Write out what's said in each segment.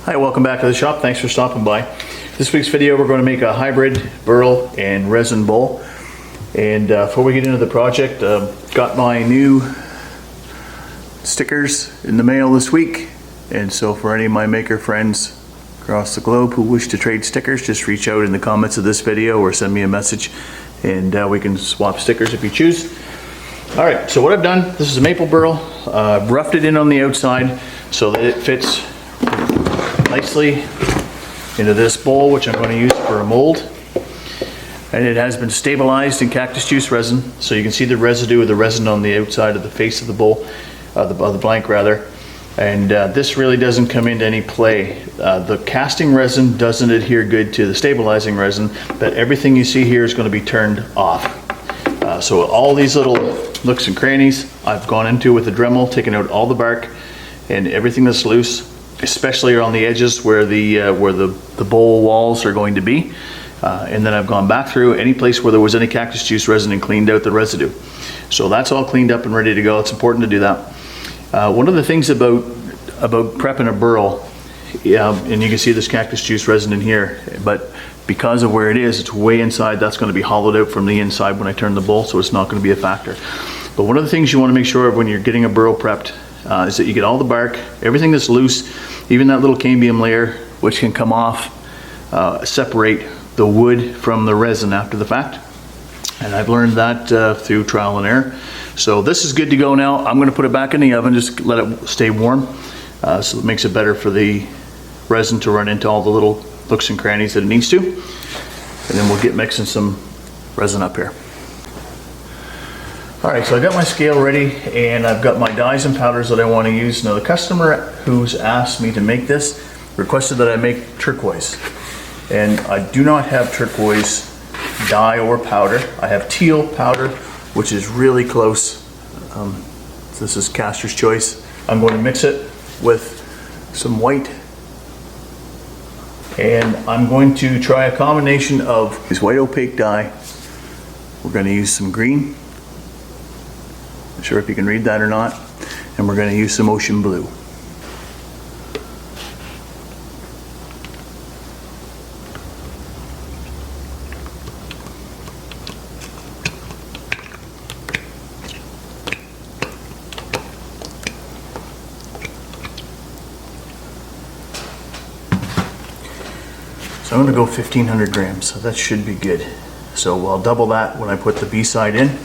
Hi, welcome back to the shop. Thanks for stopping by. This week's video, we're going to make a hybrid burl and resin bowl. And before we get into the project, got my new stickers in the mail this week. And so for any of my maker friends across the globe who wish to trade stickers, just reach out in the comments of this video or send me a message and we can swap stickers if you choose. All right, so what I've done, this is a maple burl. Roughed it in on the outside so that it fits nicely into this bowl, which I'm going to use for a mold. And it has been stabilized in cactus juice resin, so you can see the residue of the resin on the outside of the face of the bowl, the blank rather. And this really doesn't come into any play. The casting resin doesn't adhere good to the stabilizing resin, but everything you see here is going to be turned off. So all these little nooks and crannies I've gone into with the Dremel, taking out all the bark and everything that's loose, especially around the edges where the bowl walls are going to be. And then I've gone back through any place where there was any cactus juice resin and cleaned out the residue. So that's all cleaned up and ready to go. It's important to do that. One of the things about prepping a burl, and you can see this cactus juice resin in here, but because of where it is, it's way inside. That's going to be hollowed out from the inside when I turn the bowl, so it's not going to be a factor. But one of the things you want to make sure of when you're getting a burl prepped is that you get all the bark, everything that's loose, even that little cambium layer, which can come off, separate the wood from the resin after the fact. And I've learned that through trial and error. So this is good to go now. I'm going to put it back in the oven, just let it stay warm. So it makes it better for the resin to run into all the little nooks and crannies that it needs to. And then we'll get mixing some resin up here. All right, so I got my scale ready and I've got my dyes and powders that I want to use. Now the customer who's asked me to make this requested that I make turquoise. And I do not have turquoise dye or powder. I have teal powder, which is really close. This is Caster's Choice. I'm going to mix it with some white. And I'm going to try a combination of this white opaque dye. We're going to use some green. Not sure if you can read that or not. And we're going to use some ocean blue. So I'm going to go 1,500 grams, so that should be good. So I'll double that when I put the B side in,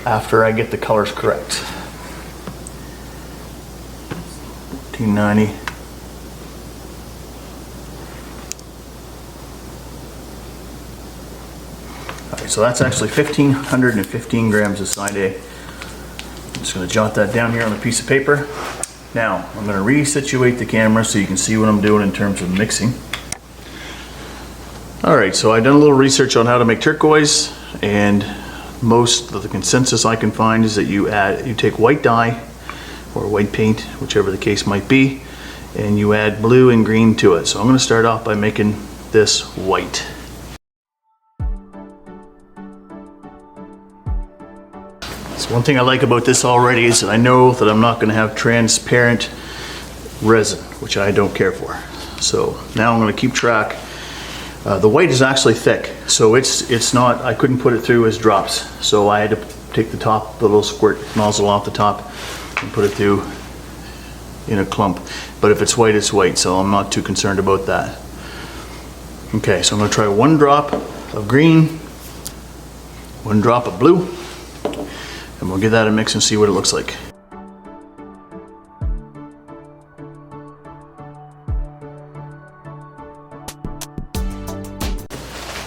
after I get the colors correct. 1490. All right, so that's actually 1,515 grams of side A. I'm just going to jot that down here on a piece of paper. Now, I'm going to resituate the camera so you can see what I'm doing in terms of mixing. Alright, so I've done a little research on how to make turquoise, and most of the consensus I can find is that you take white dye or white paint, whichever the case might be, and you add blue and green to it. So I'm going to start off by making this white. So one thing I like about this already is that I know that I'm not going to have transparent resin, which I don't care for. So now I'm going to keep track. The white is actually thick, so it's not, I couldn't put it through as drops. So I had to take the top, the little squirt nozzle off the top and put it through in a clump. But if it's white, it's white, so I'm not too concerned about that. Okay, so I'm going to try 1 drop of green, 1 drop of blue, and we'll give that a mix and see what it looks like.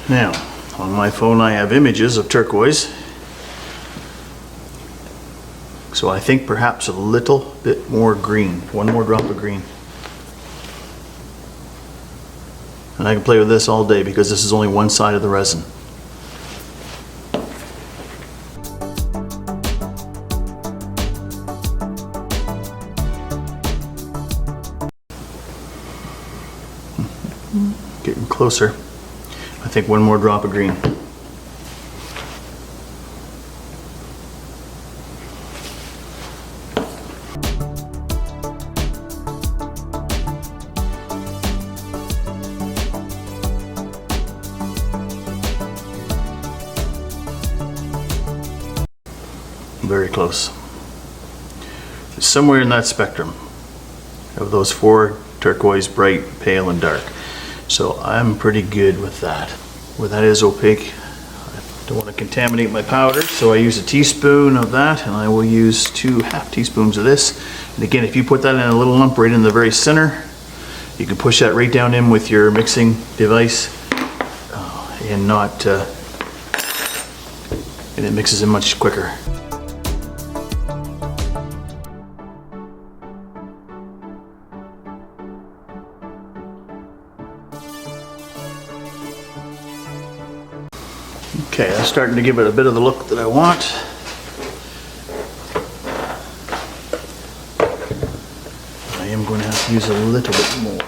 Now, on my phone I have images of turquoise, so I think perhaps a little bit more green, 1 more drop of green. And I can play with this all day because this is only one side of the resin. Getting closer. I think 1 more drop of green. Very close. It's somewhere in that spectrum of those four: turquoise, bright, pale, and dark. So I'm pretty good with that. Where that is opaque, I don't want to contaminate my powder, so I use a teaspoon of that, and I will use 2 half teaspoons of this. And again, if you put that in a little lump right in the very center, you can push that right down in with your mixing device, and it mixes in much quicker. Okay, that's starting to give it a bit of the look that I want. I am going to have to use a little bit more.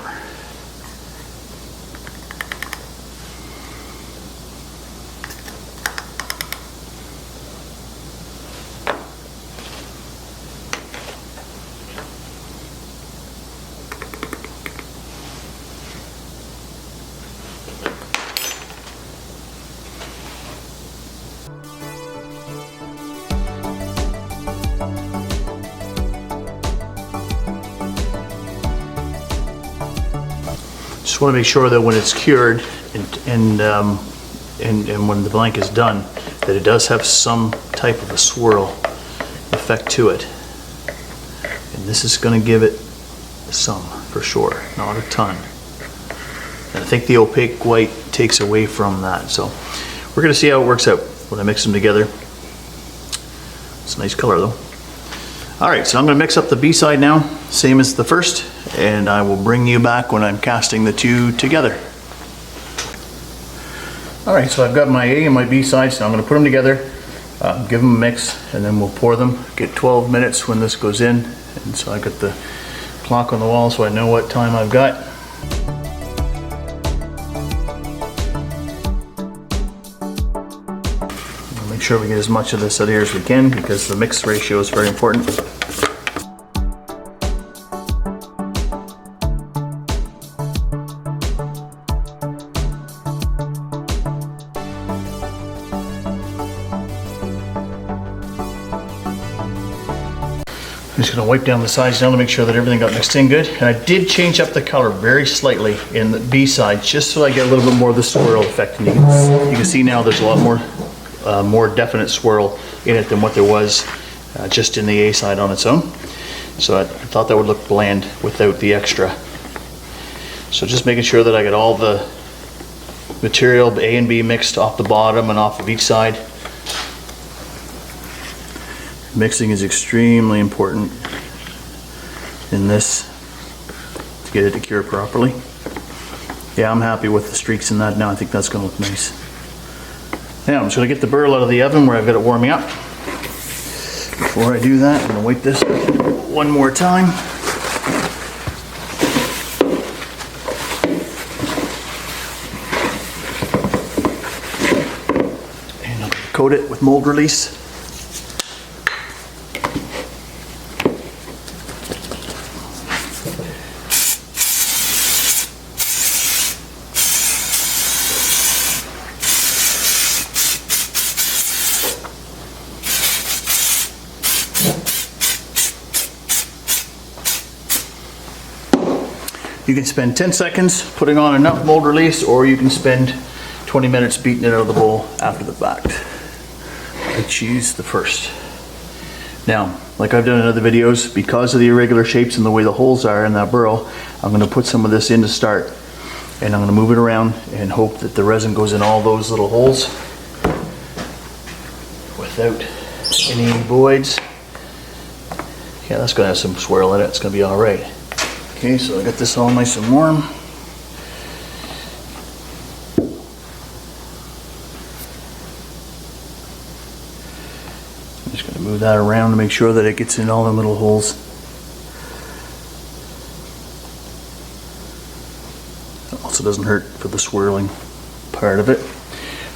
Just want to make sure that when it's cured and when the blank is done, that it does have some type of a swirl effect to it. And this is going to give it some, for sure, not a ton. And I think the opaque white takes away from that. So we're going to see how it works out when I mix them together. It's a nice color though. Alright, so I'm going to mix up the B side now, same as the first, and I will bring you back when I'm casting the two together. Alright, so I've got my A and my B sides, now I'm going to put them together, give them a mix, and then we'll pour them. Get 12 minutes when this goes in, and so I got the clock on the wall so I know what time I've got. Make sure we get as much of this out of here as we can, because the mix ratio is very important. I'm just going to wipe down the sides now to make sure that everything got mixed in good. And I did change up the color very slightly in the B side, just so I get a little bit more of the swirl effect. And you can see now there's a lot more definite swirl in it than what there was just in the A side on its own. So I thought that would look bland without the extra. So just making sure that I get all the material, A and B, mixed off the bottom and off of each side. Mixing is extremely important in this to get it to cure properly. Yeah, I'm happy with the streaks in that now. I think that's going to look nice. Now I'm just going to get the burl out of the oven where I've got it warming up. Before I do that, I'm going to wipe this one more time. And I'll coat it with mold release. You can spend 10 seconds putting on enough mold release, or you can spend 20 minutes beating it out of the bowl after the fact. I choose the first. Now, like I've done in other videos, because of the irregular shapes and the way the holes are in that burl, I'm going to put some of this in to start, and I'm going to move it around and hope that the resin goes in all those little holes without any voids. Yeah, that's going to have some swirl in it. It's going to be all right. Okay, so I got this all nice and warm. I'm just going to move that around to make sure that it gets in all the little holes. It also doesn't hurt for the swirling part of it.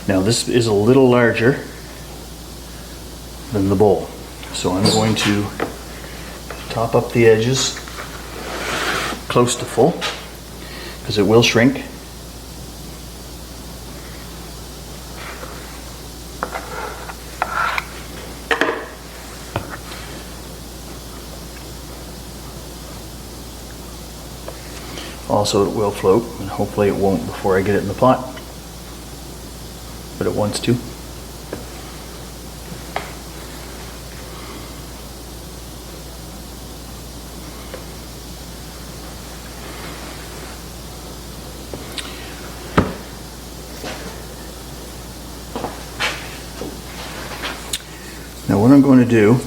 Now this is a little larger than the bowl, so I'm going to top up the edges close to full, because it will shrink. Also, it will float, and hopefully it won't before I get it in the pot, but it wants to. Now what I'm going to do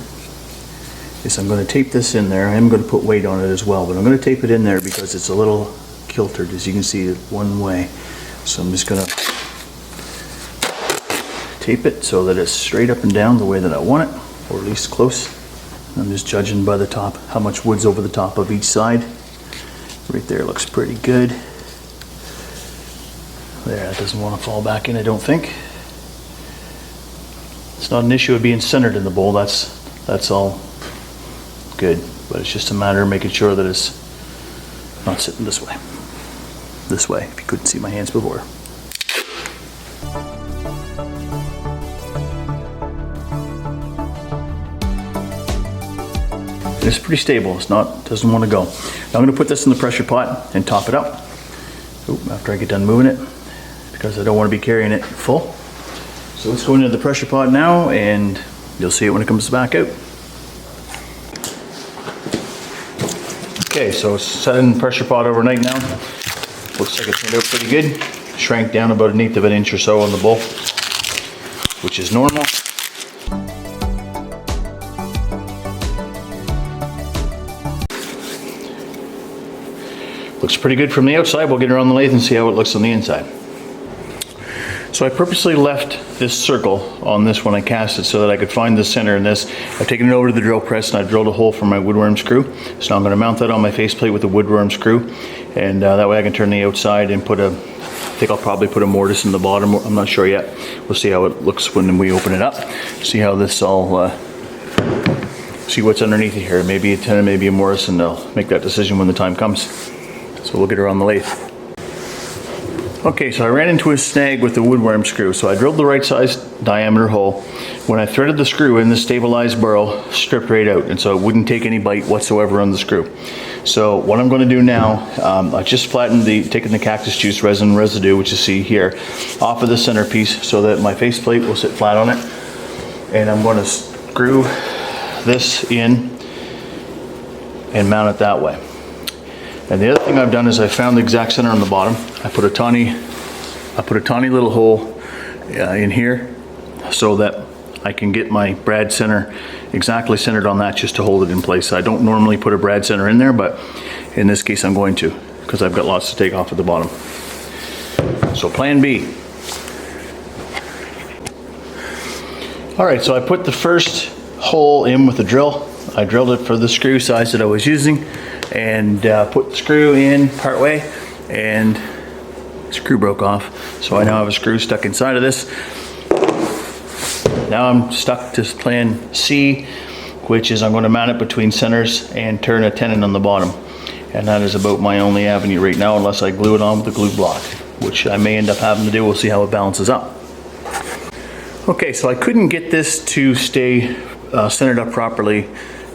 is I'm going to tape this in there. I am going to put weight on it as well, but I'm going to tape it in there because it's a little kiltered, as you can see, one way. So I'm just going to tape it so that it's straight up and down the way that I want it, or at least close. I'm just judging by the top how much wood's over the top of each side. Right there looks pretty good. There, it doesn't want to fall back in, I don't think. It's not an issue of being centered in the bowl, that's all good, but it's just a matter of making sure that it's not sitting this way. This way, if you couldn't see my hands before. It's pretty stable, doesn't want to go. Now I'm going to put this in the pressure pot and top it up. After I get done moving it, because I don't want to be carrying it full. So let's go into the pressure pot now, and you'll see it when it comes back out. Okay, so it's set in the pressure pot overnight now. Looks like it turned out pretty good. Shrank down about 1/8 of an inch or so on the bowl, which is normal. Looks pretty good from the outside. We'll get it on the lathe and see how it looks on the inside. So I purposely left this circle on this when I cast it so that I could find the center in this. I've taken it over to the drill press and I've drilled a hole for my woodworm screw. So now I'm going to mount that on my faceplate with a woodworm screw, and that way I can turn the outside and I think I'll probably put a mortise in the bottom. I'm not sure yet. We'll see how it looks when we open it up. See how this all, see what's underneath it here. Maybe a tenon, maybe a mortise, and I'll make that decision when the time comes. So we'll get her on the lathe. Okay, so I ran into a snag with the woodworm screw. So I drilled the right size diameter hole. When I threaded the screw in, the stabilized burl stripped right out, and so it wouldn't take any bite whatsoever on the screw. So what I'm going to do now, I just flattened taking the cactus juice resin residue, which you see here, off of the centerpiece so that my faceplate will sit flat on it. And I'm going to screw this in and mount it that way. And the other thing I've done is I found the exact center on the bottom. I put a tiny little hole in here so that I can get my brad center exactly centered on that, just to hold it in place. I don't normally put a brad center in there, but in this case I'm going to, because I've got lots to take off at the bottom. So plan B. All right, so I put the first hole in with the drill. I drilled it for the screw size that I was using, and put the screw in part way, and the screw broke off. So I now have a screw stuck inside of this. Now I'm stuck to plan C, which is I'm going to mount it between centers and turn a tenon on the bottom. And that is about my only avenue right now, unless I glue it on with a glue block, which I may end up having to do. We'll see how it balances up. Okay, so I couldn't get this to stay centered up properly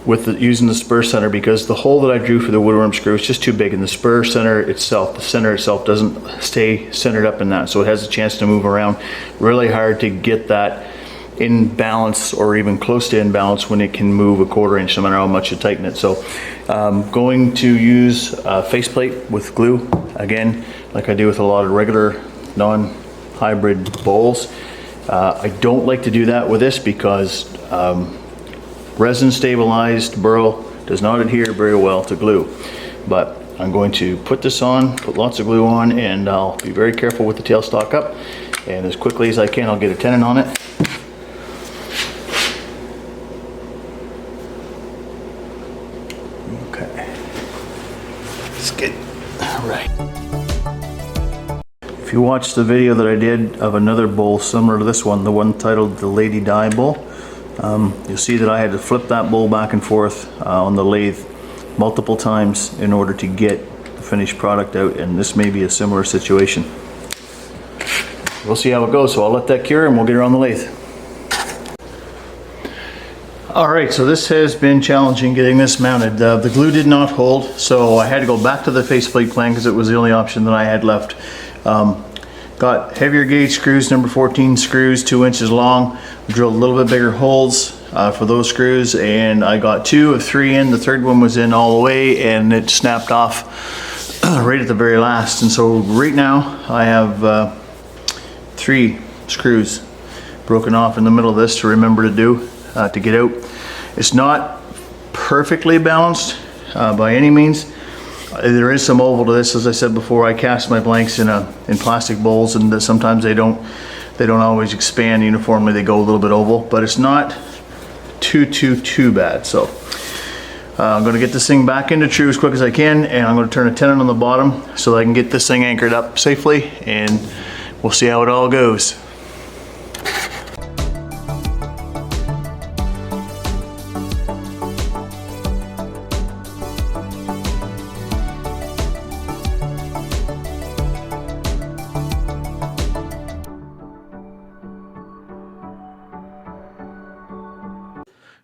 with using the spur center, because the hole that I drew for the woodworm screw is just too big, and the spur center itself, the center itself, doesn't stay centered up in that, so it has a chance to move around. Really hard to get that in balance, or even close to in balance, when it can move a 1/4 inch no matter how much you tighten it. So going to use a faceplate with glue, again, like I do with a lot of regular non-hybrid bowls. I don't like to do that with this because resin stabilized burl does not adhere very well to glue. But I'm going to put this on, put lots of glue on, and I'll be very careful with the tailstock up, and as quickly as I can I'll get a tenon on it. Okay, let's get right. If you watched the video that I did of another bowl similar to this one, the one titled the Lady Di bowl, you'll see that I had to flip that bowl back and forth on the lathe multiple times in order to get the finished product out, and this may be a similar situation. We'll see how it goes, so I'll let that cure and we'll get her on the lathe. All right, so this has been challenging getting this mounted. The glue did not hold, so I had to go back to the faceplate plan because it was the only option that I had left. Got heavier gauge screws, number 14 screws, 2 inches long. Drilled a little bit bigger holes for those screws, and I got 2 of 3 in. The third one was in all the way, and it snapped off right at the very last. And so right now I have 3 screws broken off in the middle of this to remember to do. To get out. It's not perfectly balanced by any means. There is some oval to this. As I said before, I cast my blanks in plastic bowls, and sometimes they don't always expand uniformly. They go a little bit oval, but it's not too bad. So I'm going to get this thing back into true as quick as I can, and I'm going to turn a tenon on the bottom so that I can get this thing anchored up safely, and we'll see how it all goes.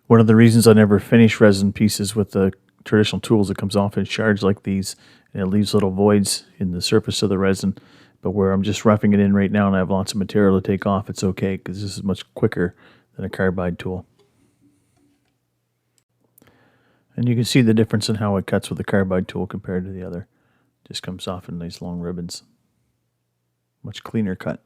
One of the reasons I never finish resin pieces with the traditional tools, it comes off in shards like these, and it leaves little voids in the surface of the resin. But where I'm just roughing it in right now and I have lots of material to take off, it's okay because this is much quicker than a carbide tool. And you can see the difference in how it cuts with the carbide tool compared to the other. Just comes off in nice long ribbons. Much cleaner cut.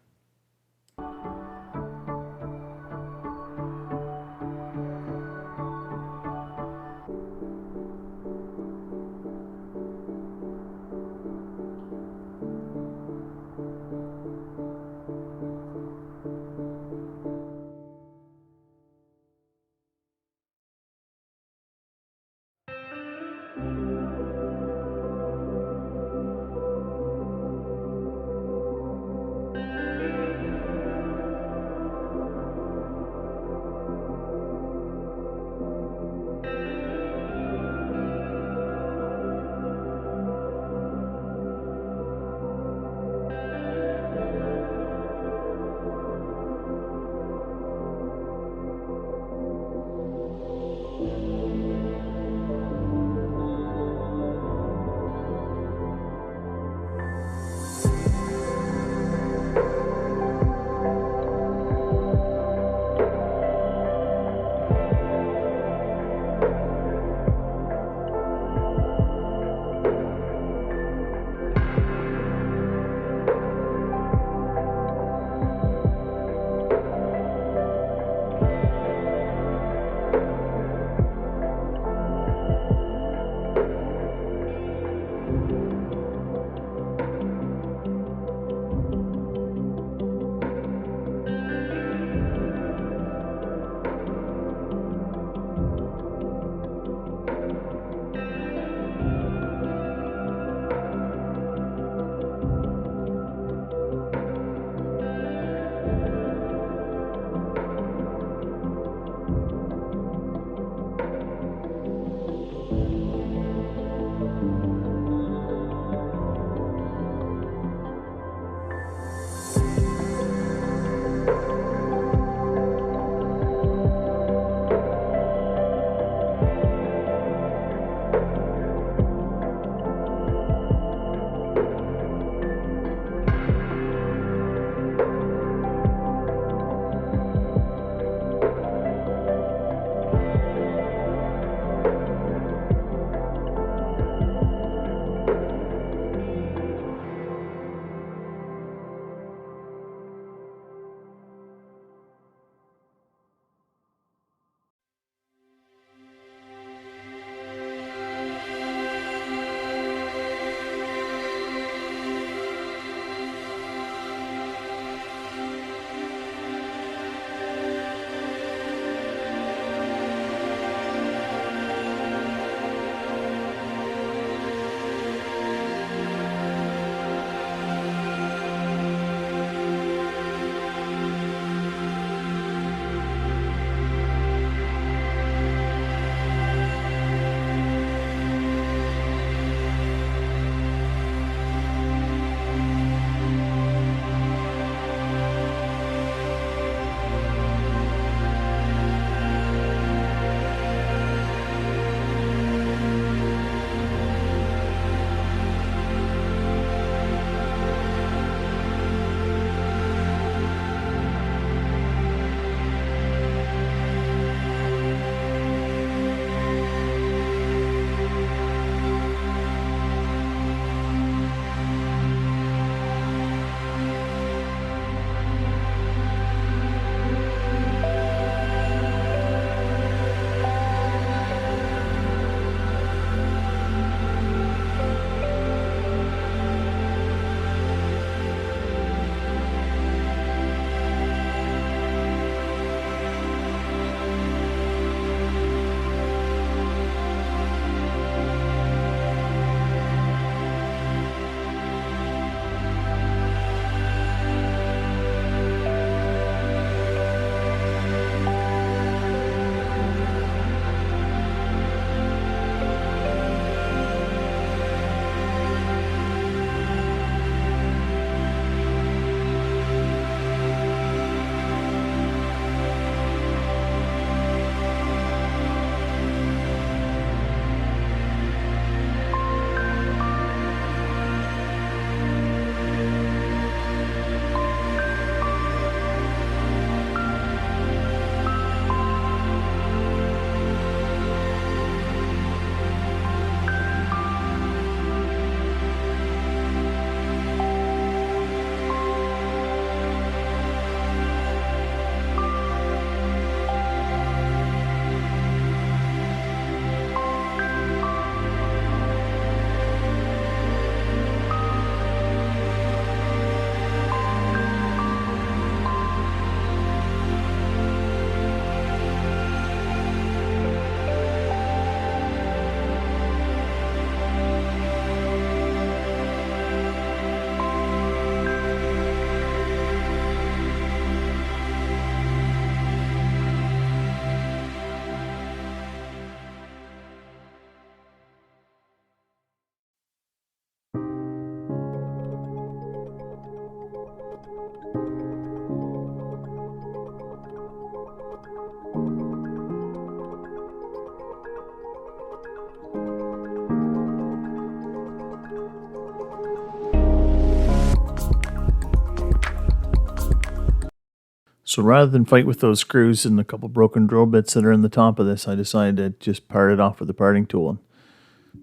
So rather than fight with those screws and a couple broken drill bits that are in the top of this, I decided to just part it off with the parting tool and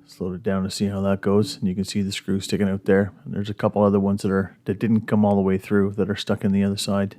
slowed it down to see how that goes. And you can see the screw sticking out there. And there's a couple other ones that didn't come all the way through that are stuck in the other side.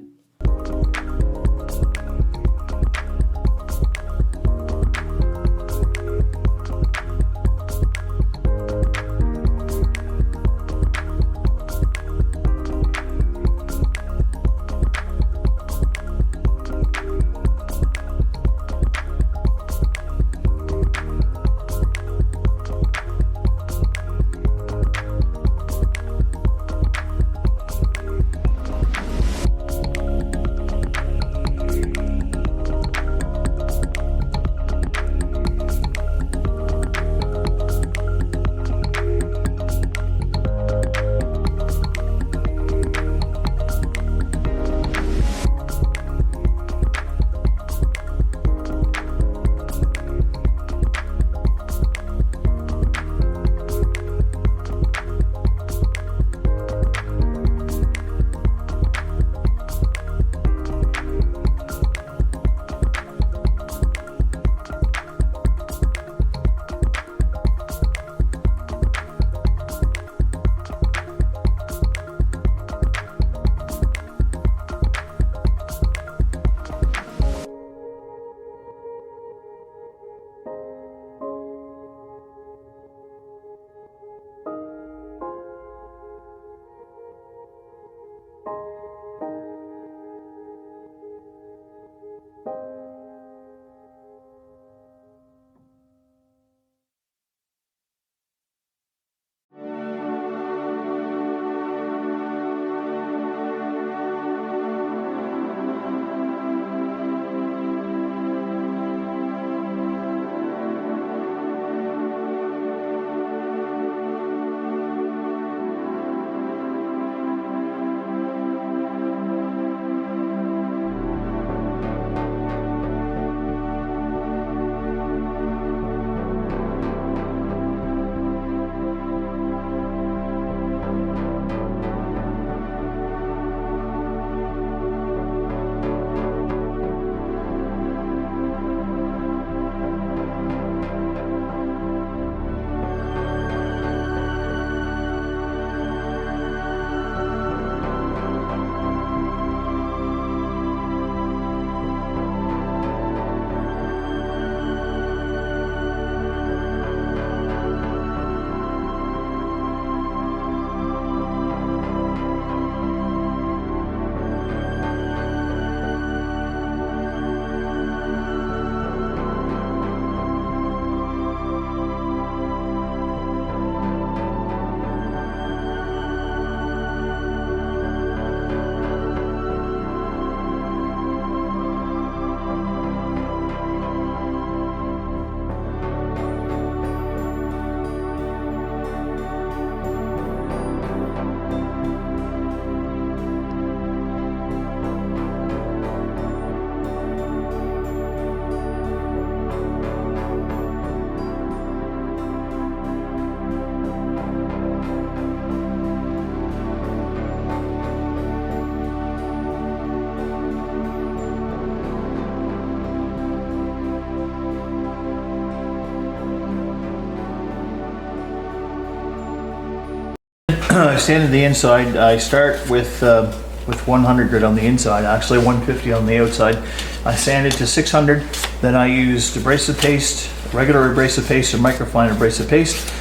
I sanded the inside. I start with 100 grit on the inside, actually 150 on the outside. I sanded to 600, then I used abrasive paste, regular abrasive paste or microfine abrasive paste,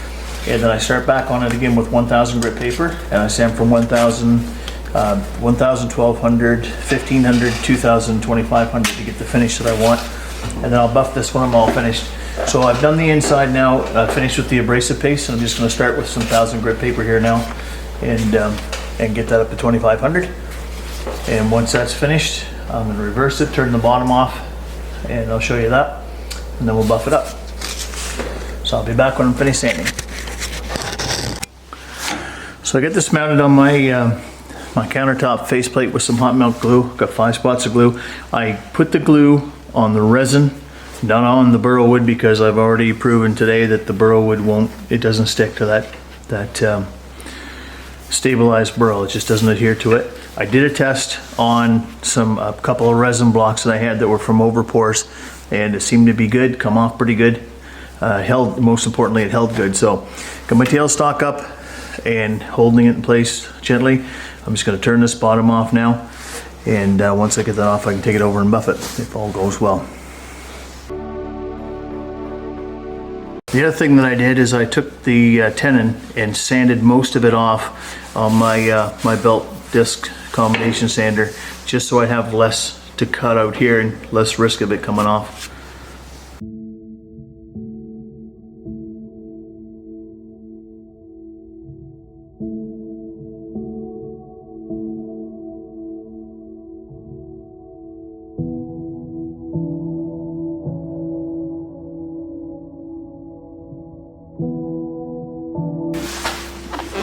and then I start back on it again with 1000 grit paper, and I sand from 1000, 1200, 1500, 2000, 2500 to get the finish that I want, and then I'll buff this when I'm all finished. So I've done the inside now, finished with the abrasive paste, and I'm just going to start with some 1000 grit paper here now and get that up to 2500. And once that's finished, I'm going to reverse it, turn the bottom off, and I'll show you that, and then we'll buff it up. So I'll be back when I'm finished sanding. So I get this mounted on my my countertop faceplate with some hot melt glue. Got 5 spots of glue. I put the glue on the resin, not on the burl wood, because I've already proven today that the burl wood it doesn't stick to that stabilized burl. It just doesn't adhere to it. I did a test on a couple of resin blocks that I had that were from overpours, and it seemed to be good, come off pretty good. Most importantly, it held good. So got my tailstock up and holding it in place gently. I'm just going to turn this bottom off now, and once I get that off, I can take it over and buff it if all goes well. The other thing that I did is I took the tenon and sanded most of it off on my belt disc combination sander, just so I have less to cut out here and less risk of it coming off.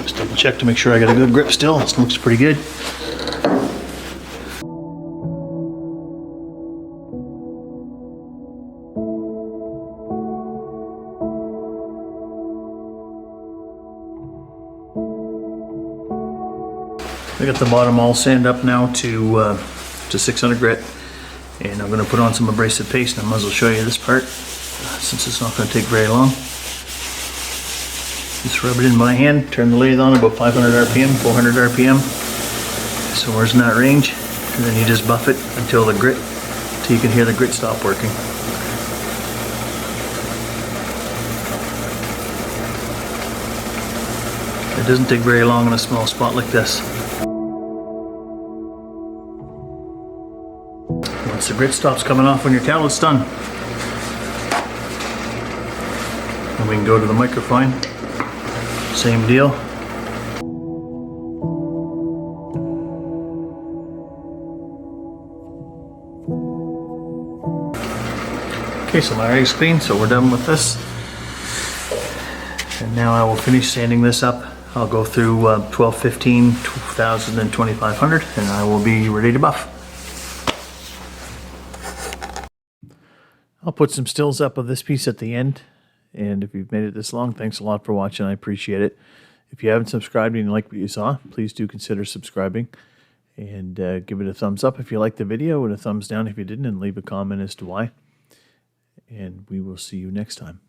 Just double check to make sure I got a good grip still. This looks pretty good. I got the bottom all sanded up now to 600 grit, and I'm going to put on some abrasive paste, and I might as well show you this part since it's not going to take very long. Just rub it in by hand, turn the lathe on about 500 RPM, 400 RPM, somewhere in that range, and then you just buff it until you can hear the grit stop working. It doesn't take very long in a small spot like this. Once the grit stops coming off on your towel, it's done. And we can go to the microfine. Same deal. Okay, so my rig's clean, so we're done with this. And now I will finish sanding this up. I'll go through 1215, 2000, and 2500, and I will be ready to buff. I'll put some stills up of this piece at the end. And if you've made it this long, thanks a lot for watching. I appreciate it. If you haven't subscribed and you like what you saw, please do consider subscribing. And give it a thumbs up if you liked the video, and a thumbs down if you didn't, and leave a comment as to why. And we will see you next time.